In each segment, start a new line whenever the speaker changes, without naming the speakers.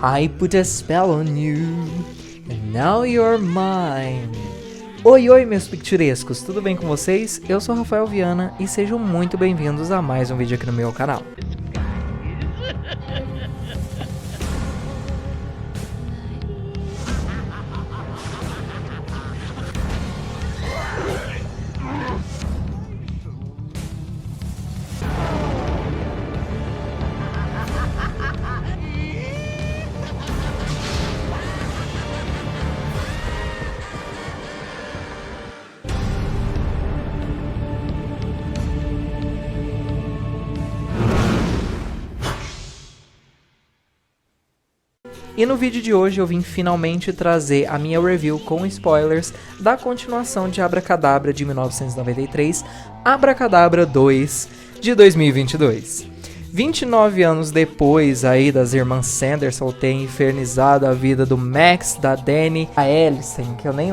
I put a spell on you, and now you're mine. Oi, oi, meus picturescos, tudo bem com vocês? Eu sou Rafael Viana e sejam muito bem-vindos a mais um vídeo aqui no meu canal. E no vídeo de hoje eu vim finalmente trazer a minha review com spoilers da continuação de Abracadabra de 1993, Abracadabra 2 de 2022. 29 anos depois aí das irmãs Sanderson terem infernizado a vida do Max, da Dani, a Alicent, que eu nem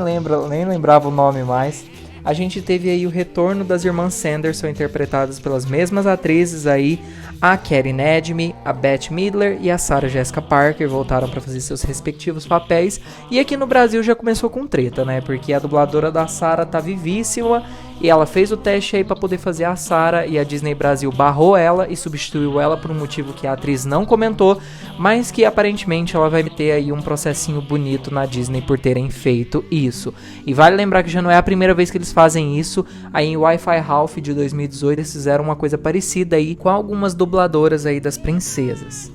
lembrava o nome mais, a gente teve aí o retorno das irmãs Sanderson interpretadas pelas mesmas atrizes aí, a Karen Edme, a Bette Midler e a Sarah Jessica Parker voltaram para fazer seus respectivos papéis. E aqui no Brasil já começou com treta, né? Porque a dubladora da Sarah tá vivíssima e ela fez o teste aí para poder fazer a Sarah e a Disney Brasil barrou ela e substituiu ela por um motivo que a atriz não comentou, mas que aparentemente ela vai ter aí um processinho bonito na Disney por terem feito isso. E vale lembrar que já não é a primeira vez que eles fazem isso. Aí em Wi-Fi Ralph de 2018 eles fizeram uma coisa parecida aí com algumas dubladoras aí das princesas.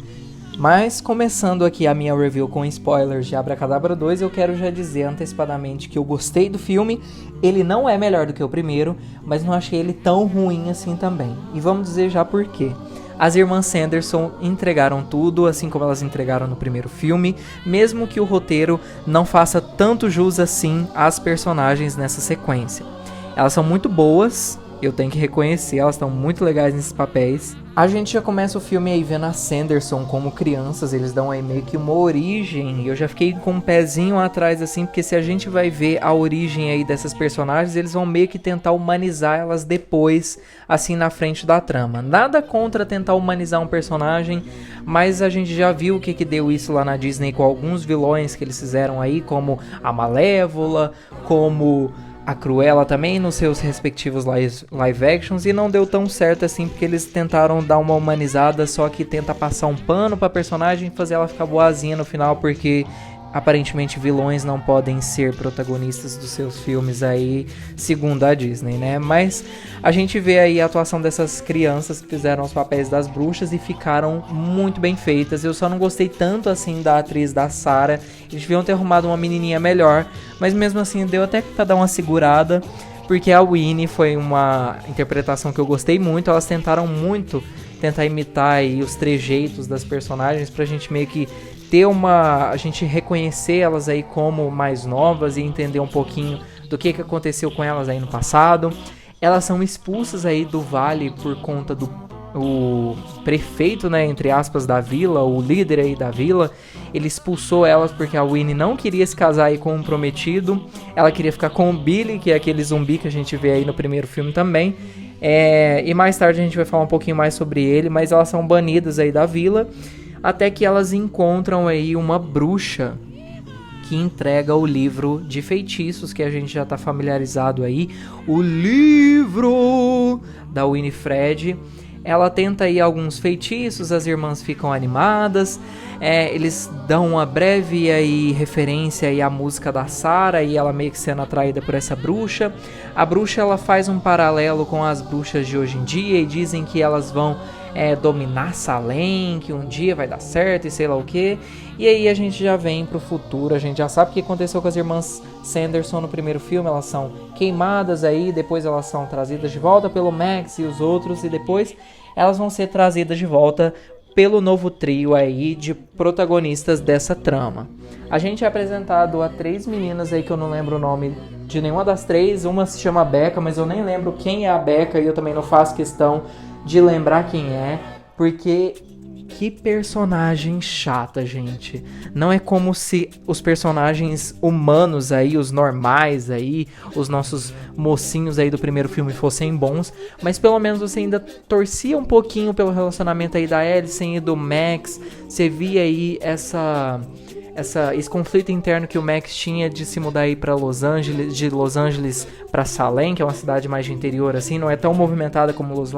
Mas começando aqui a minha review com spoilers de Abracadabra 2, eu quero já dizer antecipadamente que eu gostei do filme. Ele não é melhor do que o primeiro, mas não achei ele tão ruim assim também. E vamos dizer já por quê. As irmãs Sanderson entregaram tudo, assim como elas entregaram no primeiro filme, mesmo que o roteiro não faça tanto jus assim às personagens nessa sequência. Elas são muito boas, eu tenho que reconhecer, elas estão muito legais nesses papéis. A gente já começa o filme aí vendo a Sanderson como crianças, eles dão aí meio que uma origem, e eu já fiquei com um pezinho atrás assim, porque se a gente vai ver a origem aí dessas personagens, eles vão meio que tentar humanizar elas depois, assim na frente da trama. Nada contra tentar humanizar um personagem, mas a gente já viu o que deu isso lá na Disney com alguns vilões que eles fizeram aí, como a Malévola, como a Cruella também nos seus respectivos live actions, e não deu tão certo assim porque eles tentaram dar uma humanizada, só que tenta passar um pano pra personagem e fazer ela ficar boazinha no final, porque aparentemente vilões não podem ser protagonistas dos seus filmes aí, segundo a Disney, né? Mas a gente vê aí a atuação dessas crianças que fizeram os papéis das bruxas e ficaram muito bem feitas. Eu só não gostei tanto assim da atriz da Sarah. Eles deviam ter arrumado uma menininha melhor, mas mesmo assim deu até pra dar uma segurada, porque a Winnie foi uma interpretação que eu gostei muito. Elas tentaram muito tentar imitar aí os trejeitos das personagens pra gente meio que ter a gente reconhecer elas aí como mais novas e entender um pouquinho do que aconteceu com elas aí no passado. Elas são expulsas aí do vale por conta do o prefeito, né, entre aspas, da vila, o líder aí da vila. Ele expulsou elas porque a Winnie não queria se casar aí com um prometido. Ela queria ficar com o Billy, que é aquele zumbi que a gente vê aí no primeiro filme também. E mais tarde a gente vai falar um pouquinho mais sobre ele, mas elas são banidas aí da vila, até que elas encontram aí uma bruxa que entrega o livro de feitiços, que a gente já tá familiarizado aí, o livro da Winifred. Ela tenta aí alguns feitiços, as irmãs ficam animadas, eles dão uma breve aí referência aí à música da Sarah e ela meio que sendo atraída por essa bruxa. A bruxa ela faz um paralelo com as bruxas de hoje em dia e dizem que elas vão dominar Salem, que um dia vai dar certo e sei lá o que. E aí a gente já vem pro futuro, a gente já sabe o que aconteceu com as irmãs Sanderson no primeiro filme. Elas são queimadas aí, depois elas são trazidas de volta pelo Max e os outros, e depois elas vão ser trazidas de volta pelo novo trio aí de protagonistas dessa trama. A gente é apresentado a 3 meninas aí que eu não lembro o nome de nenhuma das 3. Uma se chama Becca, mas eu nem lembro quem é a Becca e eu também não faço questão de lembrar quem é, porque Que personagem chata, gente. Não é como se os personagens humanos aí, os normais aí, os nossos mocinhos aí do primeiro filme fossem bons, mas pelo menos você ainda torcia um pouquinho pelo relacionamento aí da Alicent e do Max. Você via aí esse conflito interno que o Max tinha de se mudar aí pra Los Angeles, de Los Angeles pra Salem, que é uma cidade mais de interior assim, não é tão movimentada como Los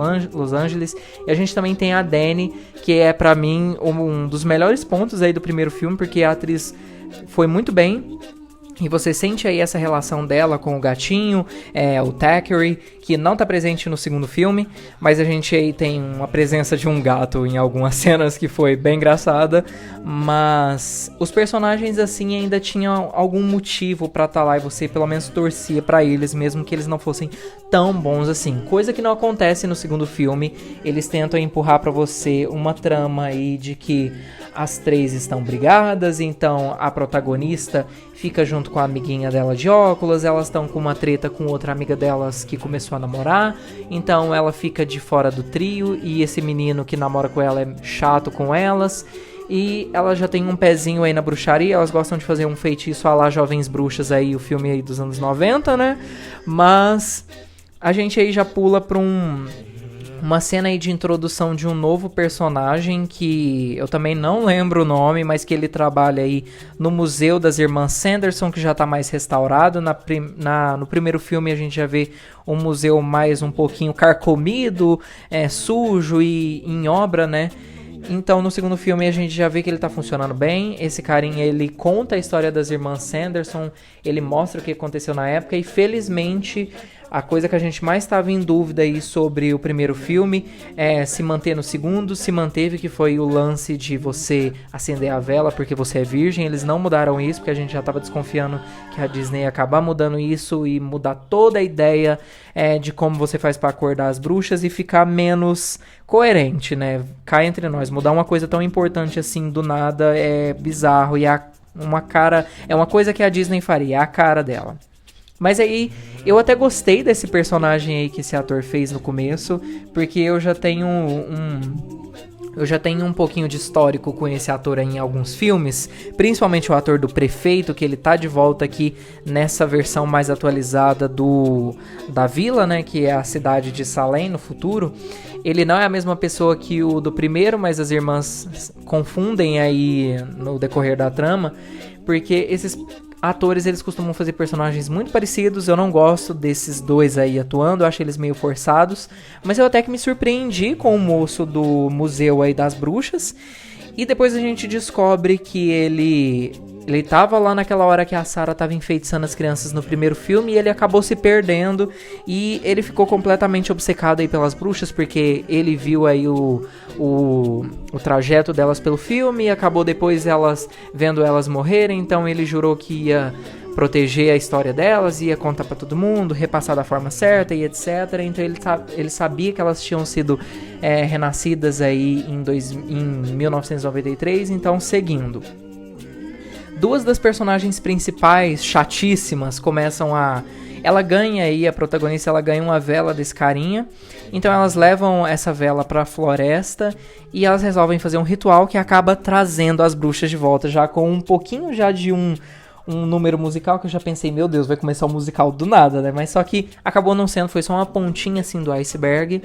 Angeles. E a gente também tem a Dani, que é pra mim um dos melhores pontos aí do primeiro filme, porque a atriz foi muito bem. E você sente aí essa relação dela com o gatinho, o Thackeray, que não tá presente no segundo filme, mas a gente aí tem uma presença de um gato em algumas cenas que foi bem engraçada, mas os personagens assim ainda tinham algum motivo pra estar lá e você pelo menos torcia pra eles, mesmo que eles não fossem tão bons assim. Coisa que não acontece no segundo filme. Eles tentam empurrar pra você uma trama aí de que as três estão brigadas, então a protagonista fica junto com a amiguinha dela de óculos, elas estão com uma treta com outra amiga delas que começou a namorar, então ela fica de fora do trio e esse menino que namora com ela é chato com elas. E ela já tem um pezinho aí na bruxaria, elas gostam de fazer um feitiço à la Jovens Bruxas aí, o filme aí dos anos 90, né? Mas a gente aí já pula pra uma cena aí de introdução de um novo personagem que eu também não lembro o nome, mas que ele trabalha aí no Museu das Irmãs Sanderson, que já tá mais restaurado. No primeiro filme a gente já vê um museu mais um pouquinho carcomido, sujo e em obra, né? Então no segundo filme a gente já vê que ele tá funcionando bem. Esse carinha, ele conta a história das Irmãs Sanderson, ele mostra o que aconteceu na época e felizmente a coisa que a gente mais estava em dúvida aí sobre o primeiro filme é se manter no segundo, se manteve, que foi o lance de você acender a vela porque você é virgem. Eles não mudaram isso, porque a gente já estava desconfiando que a Disney ia acabar mudando isso e mudar toda a ideia de como você faz para acordar as bruxas e ficar menos coerente, né? Cá entre nós, mudar uma coisa tão importante assim do nada é bizarro e é uma coisa que a Disney faria, é a cara dela. Mas aí, eu até gostei desse personagem aí que esse ator fez no começo, porque eu já tenho um pouquinho de histórico com esse ator aí em alguns filmes, principalmente o ator do Prefeito, que ele tá de volta aqui nessa versão mais atualizada da vila, né, que é a cidade de Salem no futuro. Ele não é a mesma pessoa que o do primeiro, mas as irmãs confundem aí no decorrer da trama, porque esses atores, eles costumam fazer personagens muito parecidos. Eu não gosto desses dois aí atuando, eu acho eles meio forçados, mas eu até que me surpreendi com o moço do Museu aí das Bruxas. E depois a gente descobre que ele tava lá naquela hora que a Sarah tava enfeitiçando as crianças no primeiro filme, e ele acabou se perdendo, e ele ficou completamente obcecado aí pelas bruxas, porque ele viu aí o trajeto delas pelo filme, e acabou depois vendo elas morrerem, então ele jurou que ia proteger a história delas, ia contar pra todo mundo, repassar da forma certa e etc. Então ele sabia que elas tinham sido renascidas aí em 1993, então seguindo. Duas das personagens principais, chatíssimas, ela ganha aí, a protagonista, ela ganha uma vela desse carinha. Então elas levam essa vela pra floresta e elas resolvem fazer um ritual que acaba trazendo as bruxas de volta, já com um pouquinho já de um número musical, que eu já pensei, meu Deus, vai começar o musical do nada, né? Mas só que acabou não sendo, foi só uma pontinha assim do iceberg.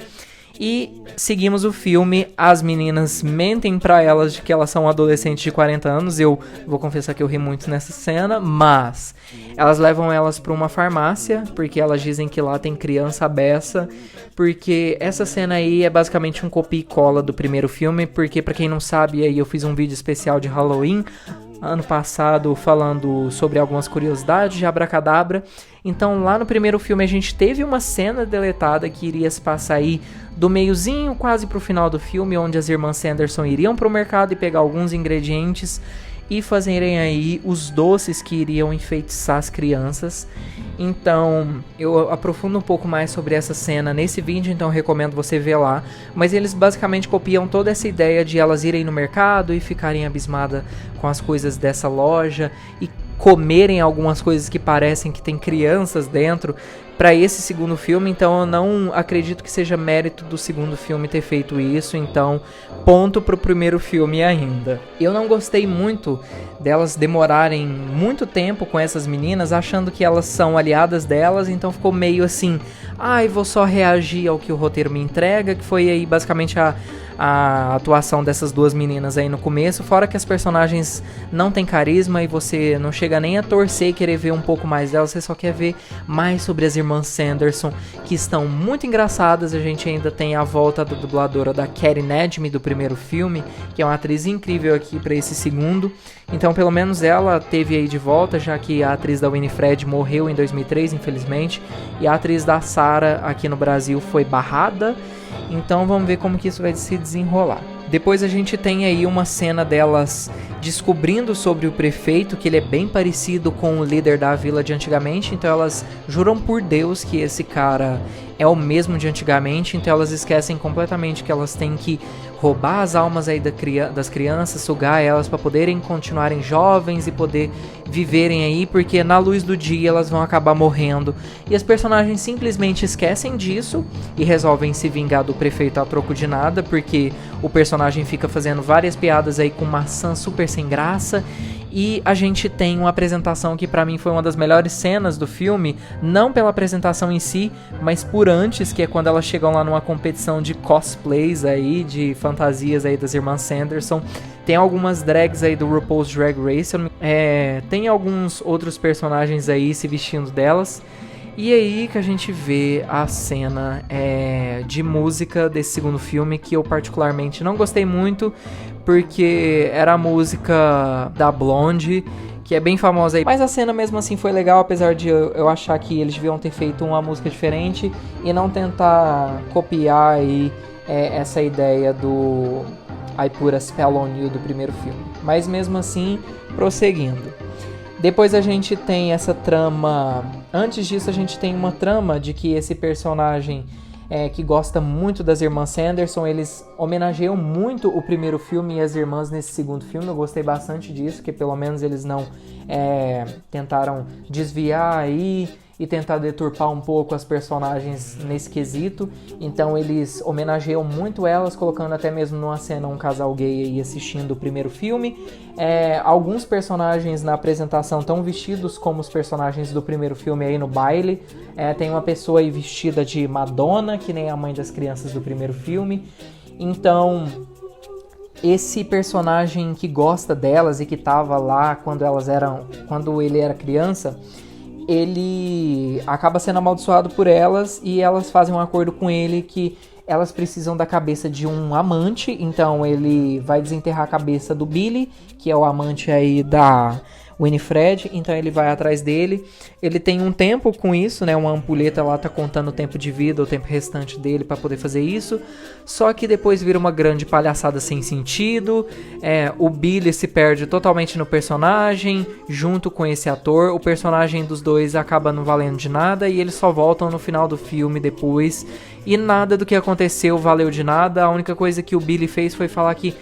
E seguimos o filme, as meninas mentem pra elas de que elas são adolescentes de 40 anos. Eu vou confessar que eu ri muito nessa cena, mas elas levam elas pra uma farmácia, porque elas dizem que lá tem criança beça. Porque essa cena aí é basicamente um copia e cola do primeiro filme, porque pra quem não sabe, aí eu fiz um vídeo especial de Halloween ano passado falando sobre algumas curiosidades de Abracadabra. Então lá no primeiro filme a gente teve uma cena deletada que iria se passar aí do meiozinho quase pro final do filme, onde as irmãs Sanderson iriam pro mercado e pegar alguns ingredientes e fazerem aí os doces que iriam enfeitiçar as crianças. Então eu aprofundo um pouco mais sobre essa cena nesse vídeo, então eu recomendo você ver lá. Mas eles basicamente copiam toda essa ideia de elas irem no mercado e ficarem abismadas com as coisas dessa loja e comerem algumas coisas que parecem que tem crianças dentro para esse segundo filme, então eu não acredito que seja mérito do segundo filme ter feito isso, então ponto pro primeiro filme ainda. Eu não gostei muito delas demorarem muito tempo com essas meninas, achando que elas são aliadas delas, então ficou meio assim, vou só reagir ao que o roteiro me entrega, que foi aí basicamente a atuação dessas duas meninas aí no começo, fora que as personagens não têm carisma e você não chega nem a torcer e querer ver um pouco mais delas, você só quer ver mais sobre as irmãs Sanderson, que estão muito engraçadas. A gente ainda tem a volta da dubladora da Katy Nedme do primeiro filme, que é uma atriz incrível aqui para esse segundo, então pelo menos ela teve aí de volta, já que a atriz da Winifred morreu em 2003, infelizmente, e a atriz da Sarah aqui no Brasil foi barrada. Então vamos ver como que isso vai se desenrolar. Depois a gente tem aí uma cena delas descobrindo sobre o prefeito, que ele é bem parecido com o líder da vila de antigamente, então elas juram por Deus que esse cara é o mesmo de antigamente, então elas esquecem completamente que elas têm que roubar as almas aí das crianças, sugar elas para poderem continuarem jovens e poder viverem aí, porque na luz do dia elas vão acabar morrendo. E as personagens simplesmente esquecem disso e resolvem se vingar do prefeito a troco de nada, porque o personagem fica fazendo várias piadas aí com maçã super sem graça. E a gente tem uma apresentação que pra mim foi uma das melhores cenas do filme, não pela apresentação em si, mas por antes, que é quando elas chegam lá numa competição de cosplays aí, de fantasias aí das irmãs Sanderson. Tem algumas drags aí do RuPaul's Drag Race, tem alguns outros personagens aí se vestindo delas. E aí que a gente vê a cena de música desse segundo filme, que eu particularmente não gostei muito, porque era a música da Blonde, que é bem famosa aí. Mas a cena mesmo assim foi legal, apesar de eu achar que eles deviam ter feito uma música diferente e não tentar copiar aí essa ideia do I Put a Spell on You do primeiro filme. Mas mesmo assim, prosseguindo. Depois a gente tem essa trama. Antes disso, a gente tem uma trama de que esse personagem que gosta muito das irmãs Sanderson, eles homenageiam muito o primeiro filme e as irmãs nesse segundo filme. Eu gostei bastante disso, que pelo menos eles não tentaram desviar aí e tentar deturpar um pouco as personagens nesse quesito. Então eles homenageiam muito elas, colocando até mesmo numa cena um casal gay aí assistindo o primeiro filme. Alguns personagens na apresentação estão vestidos como os personagens do primeiro filme aí no baile. Tem uma pessoa aí vestida de Madonna, que nem a mãe das crianças do primeiro filme. Então esse personagem que gosta delas e que tava lá quando ele era criança, ele acaba sendo amaldiçoado por elas e elas fazem um acordo com ele que elas precisam da cabeça de um amante. Então ele vai desenterrar a cabeça do Billy, que é o amante aí da Winifred, então ele vai atrás dele. Ele tem um tempo com isso, né? Uma ampulheta lá tá contando o tempo de vida, o tempo restante dele para poder fazer isso. Só que depois vira uma grande palhaçada sem sentido. O Billy se perde totalmente no personagem, junto com esse ator. O personagem dos dois acaba não valendo de nada e eles só voltam no final do filme depois. E nada do que aconteceu valeu de nada. A única coisa que o Billy fez foi falar que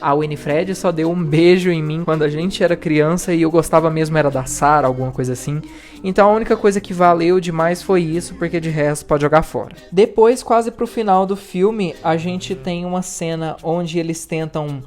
a Winifred só deu um beijo em mim quando a gente era criança e eu gostava mesmo era da Sarah, alguma coisa assim. Então a única coisa que valeu demais foi isso, porque de resto pode jogar fora. Depois, quase pro final do filme, a gente tem uma cena onde eles tentam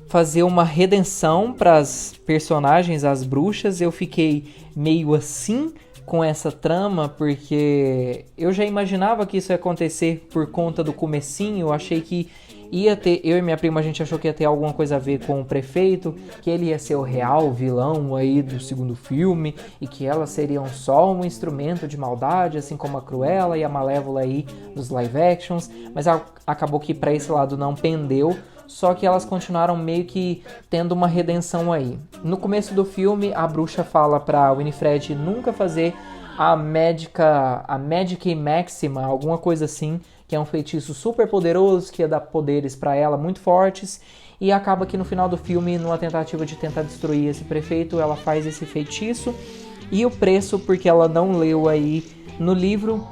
fazer uma redenção para as personagens, as bruxas. Eu fiquei meio assim com essa trama, porque eu já imaginava que isso ia acontecer por conta do comecinho. Eu achei que ia ter, eu e minha prima, a gente achou que ia ter alguma coisa a ver com o prefeito, que ele ia ser o real vilão aí do segundo filme, e que elas seriam só um instrumento de maldade, assim como a Cruella e a Malévola aí dos live actions, mas acabou que pra esse lado não pendeu, só que elas continuaram meio que tendo uma redenção aí. No começo do filme, a bruxa fala pra Winifred nunca fazer a Magic Maxima, alguma coisa assim, que é um feitiço super poderoso, que ia dar poderes pra ela muito fortes, e acaba que no final do filme, numa tentativa de tentar destruir esse prefeito, ela faz esse feitiço, e o preço, porque ela não leu aí no livro,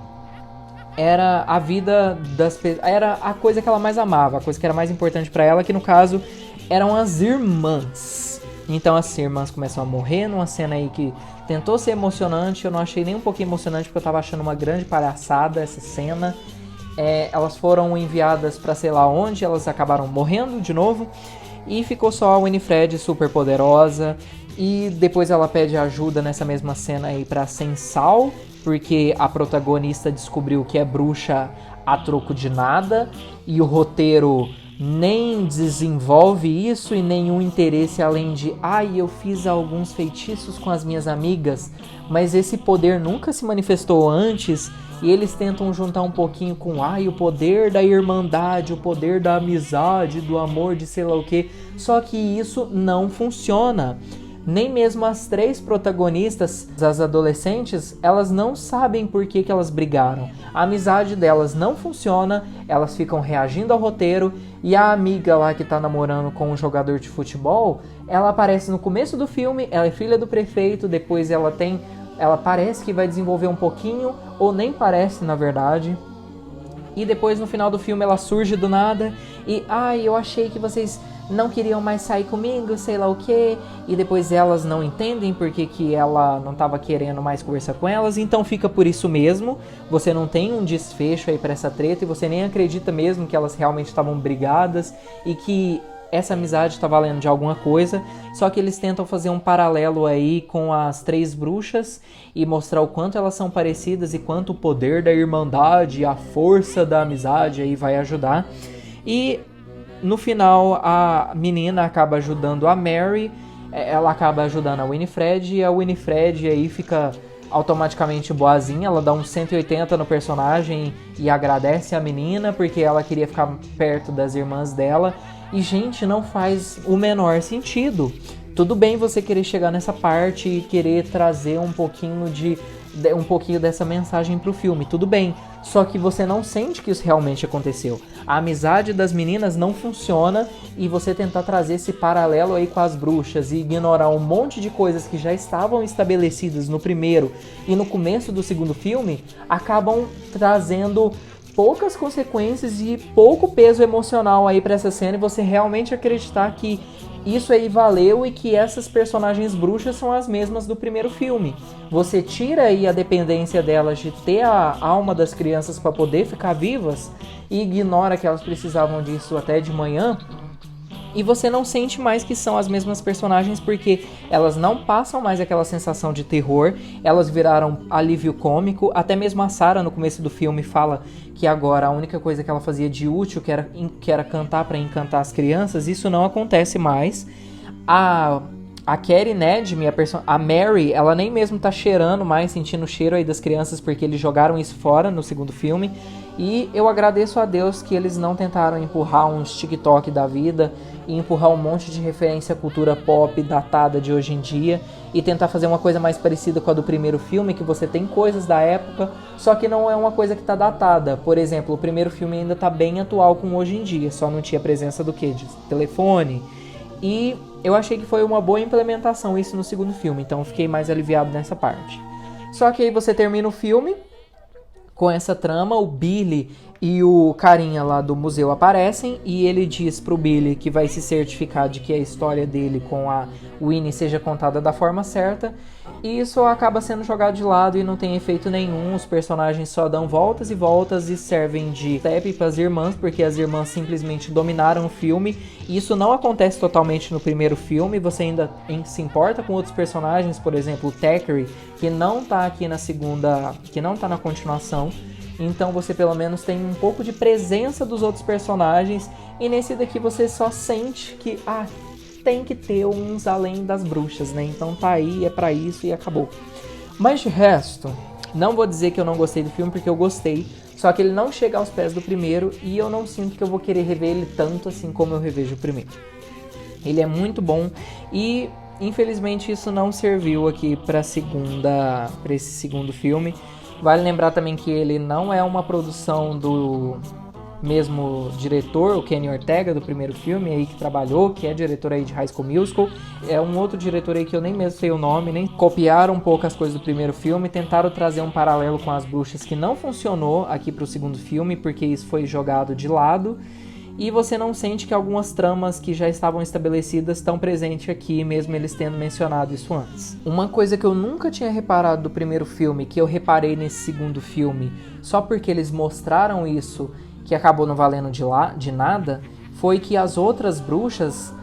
era a vida das pessoas, era a coisa que ela mais amava, a coisa que era mais importante pra ela, que no caso eram as irmãs. Então as irmãs começam a morrer numa cena aí que tentou ser emocionante, eu não achei nem um pouquinho emocionante porque eu tava achando uma grande palhaçada essa cena. Elas foram enviadas pra sei lá onde, elas acabaram morrendo de novo. E ficou só a Winifred super poderosa. E depois ela pede ajuda nessa mesma cena aí pra Sensal, porque a protagonista descobriu que é bruxa a troco de nada. E o roteiro nem desenvolve isso e nenhum interesse além de eu fiz alguns feitiços com as minhas amigas, mas esse poder nunca se manifestou antes. E eles tentam juntar um pouquinho com o poder da irmandade, o poder da amizade, do amor, de sei lá o que. Só que isso não funciona. Nem mesmo as 3 protagonistas, as adolescentes, elas não sabem por que elas brigaram. A amizade delas não funciona, elas ficam reagindo ao roteiro. E a amiga lá que tá namorando com um jogador de futebol, ela aparece no começo do filme, ela é filha do prefeito, depois ela parece que vai desenvolver um pouquinho, ou nem parece na verdade. E depois no final do filme ela surge do nada e eu achei que vocês não queriam mais sair comigo, sei lá o que. E depois elas não entendem porque que ela não tava querendo mais conversar com elas. Então fica por isso mesmo. Você não tem um desfecho aí pra essa treta e você nem acredita mesmo que elas realmente estavam brigadas e que essa amizade tá valendo de alguma coisa. Só que eles tentam fazer um paralelo aí com as 3 bruxas e mostrar o quanto elas são parecidas e quanto o poder da irmandade, a força da amizade aí vai ajudar. E no final a menina acaba ajudando a Mary, ela acaba ajudando a Winifred e a Winifred aí fica automaticamente boazinha, ela dá um 180 no personagem e agradece a menina porque ela queria ficar perto das irmãs dela. E, gente, não faz o menor sentido. Tudo bem você querer chegar nessa parte e querer trazer um pouquinho dessa mensagem pro filme, tudo bem. Só que você não sente que isso realmente aconteceu. A amizade das meninas não funciona e você tentar trazer esse paralelo aí com as bruxas e ignorar um monte de coisas que já estavam estabelecidas no primeiro e no começo do segundo filme, acabam trazendo poucas consequências e pouco peso emocional aí pra essa cena e você realmente acreditar que isso aí valeu e que essas personagens bruxas são as mesmas do primeiro filme. Você tira aí a dependência delas de ter a alma das crianças para poder ficar vivas e ignora que elas precisavam disso até de manhã. E você não sente mais que são as mesmas personagens porque elas não passam mais aquela sensação de terror, elas viraram alívio cômico. Até mesmo a Sarah no começo do filme fala que agora a única coisa que ela fazia de útil que era cantar para encantar as crianças, isso não acontece mais. A Carrie Nedme, a Mary, ela nem mesmo tá cheirando mais, sentindo o cheiro aí das crianças porque eles jogaram isso fora no segundo filme. E eu agradeço a Deus que eles não tentaram empurrar uns TikTok da vida e empurrar um monte de referência à cultura pop datada de hoje em dia e tentar fazer uma coisa mais parecida com a do primeiro filme, que você tem coisas da época, só que não é uma coisa que tá datada. Por exemplo, o primeiro filme ainda tá bem atual com hoje em dia, só não tinha presença do quê? De telefone. E eu achei que foi uma boa implementação isso no segundo filme, então eu fiquei mais aliviado nessa parte. Só que aí você termina o filme com essa trama, o Billy e o carinha lá do museu aparecem e ele diz pro Billy que vai se certificar de que a história dele com a Winnie seja contada da forma certa, e isso acaba sendo jogado de lado e não tem efeito nenhum. Os personagens só dão voltas e voltas e servem de step para as irmãs, porque as irmãs simplesmente dominaram o filme. E isso não acontece totalmente no primeiro filme, você ainda se importa com outros personagens, por exemplo o Thackeray, que não tá aqui na segunda, que não tá na continuação. Então você pelo menos tem um pouco de presença dos outros personagens, e nesse daqui você só sente que tem que ter uns além das bruxas, né? Então tá aí, é pra isso e acabou. Mas de resto, não vou dizer que eu não gostei do filme, porque eu gostei, só que ele não chega aos pés do primeiro e eu não sinto que eu vou querer rever ele tanto assim como eu revejo o primeiro. Ele é muito bom e infelizmente isso não serviu aqui pra esse segundo filme. Vale lembrar também que ele não é uma produção do mesmo diretor, o Kenny Ortega, do primeiro filme, aí que trabalhou, que é diretor aí de High School Musical. É um outro diretor aí que eu nem mesmo sei o nome, nem copiaram um pouco as coisas do primeiro filme, tentaram trazer um paralelo com as bruxas que não funcionou aqui pro segundo filme, porque isso foi jogado de lado. e você não sente que algumas tramas que já estavam estabelecidas estão presentes aqui, mesmo eles tendo mencionado isso antes. Uma coisa que eu nunca tinha reparado do primeiro filme, que eu reparei nesse segundo filme, só porque eles mostraram isso, que acabou não valendo de nada, foi que as outras bruxas,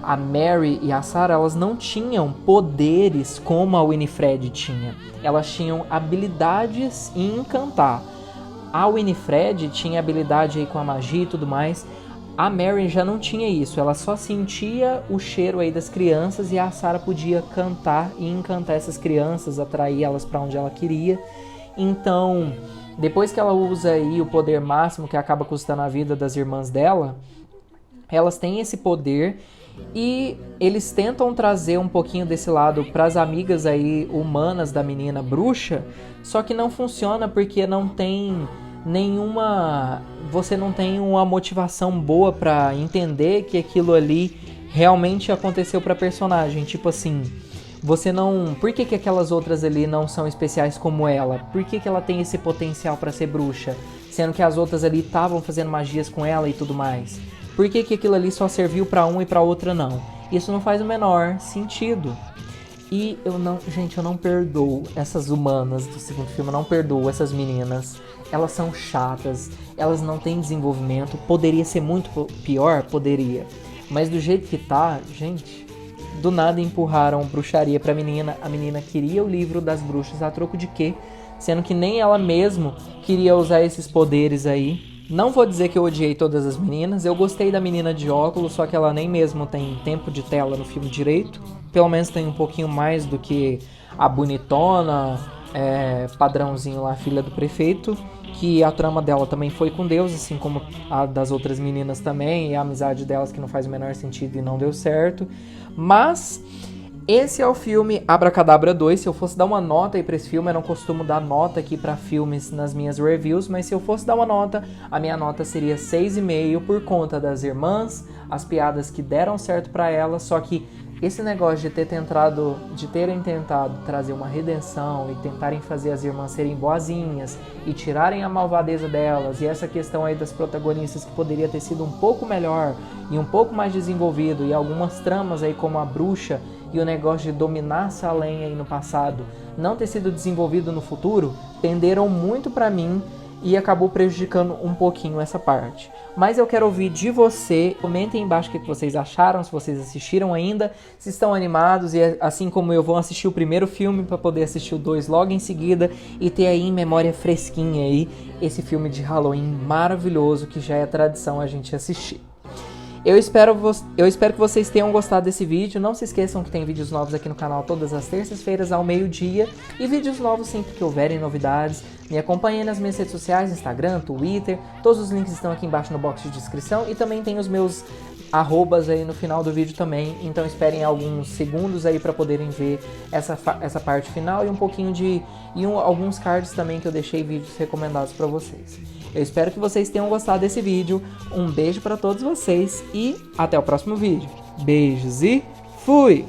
a Mary e a Sarah, elas não tinham poderes como a Winifred tinha. Elas tinham habilidades em encantar. A Winifred tinha habilidade aí com a magia e tudo mais. A Mary já não tinha isso, ela só sentia o cheiro aí das crianças, e a Sarah podia cantar e encantar essas crianças, atrair elas para onde ela queria. Então, depois que ela usa aí o poder máximo, que acaba custando a vida das irmãs dela, elas têm esse poder, e eles tentam trazer um pouquinho desse lado para as amigas aí humanas da menina bruxa, só que não funciona porque não tem nenhuma... Você não tem uma motivação boa para entender que aquilo ali realmente aconteceu para a personagem. Tipo assim, você não... Por que aquelas outras ali não são especiais como ela? Por que ela tem esse potencial para ser bruxa, sendo que as outras ali estavam fazendo magias com ela e tudo mais? Por que aquilo ali só serviu pra uma e pra outra não? Isso não faz o menor sentido. E eu não perdoo essas humanas do segundo filme, eu não perdoo essas meninas. Elas são chatas, elas não têm desenvolvimento. Poderia ser muito pior? Poderia. Mas do jeito que tá, gente, do nada empurraram bruxaria pra menina. A menina queria o livro das bruxas, a troco de quê? Sendo que nem ela mesma queria usar esses poderes aí. Não vou dizer que eu odiei todas as meninas, eu gostei da menina de óculos, só que ela nem mesmo tem tempo de tela no filme direito. Pelo menos tem um pouquinho mais do que a bonitona, padrãozinho lá, filha do prefeito, que a trama dela também foi com Deus, assim como a das outras meninas também, e a amizade delas que não faz o menor sentido e não deu certo. Mas... esse é o filme Abracadabra 2. Se eu fosse dar uma nota aí pra esse filme, eu não costumo dar nota aqui pra filmes nas minhas reviews, mas se eu fosse dar uma nota, a minha nota seria 6,5 por conta das irmãs, as piadas que deram certo pra elas, só que esse negócio de terem tentado trazer uma redenção e tentarem fazer as irmãs serem boazinhas e tirarem a malvadeza delas, e essa questão aí das protagonistas que poderia ter sido um pouco melhor e um pouco mais desenvolvido, e algumas tramas aí como a bruxa e o negócio de dominar Salem aí no passado não ter sido desenvolvido no futuro, penderam muito pra mim e acabou prejudicando um pouquinho essa parte. Mas eu quero ouvir de você. Comentem aí embaixo o que vocês acharam, se vocês assistiram ainda, se estão animados, e assim como eu, vão assistir o primeiro filme para poder assistir o 2 logo em seguida e ter aí em memória fresquinha aí esse filme de Halloween maravilhoso que já é tradição a gente assistir. Eu espero que vocês tenham gostado desse vídeo. Não se esqueçam que tem vídeos novos aqui no canal todas as terças-feiras ao meio-dia, e vídeos novos sempre que houverem novidades. Me acompanhem nas minhas redes sociais, Instagram, Twitter, todos os links estão aqui embaixo no box de descrição, e também tem os meus arrobas aí no final do vídeo também, então esperem alguns segundos aí para poderem ver essa parte final e um pouquinho alguns cards também que eu deixei vídeos recomendados para vocês. Eu espero que vocês tenham gostado desse vídeo, um beijo para todos vocês e até o próximo vídeo. Beijos e fui!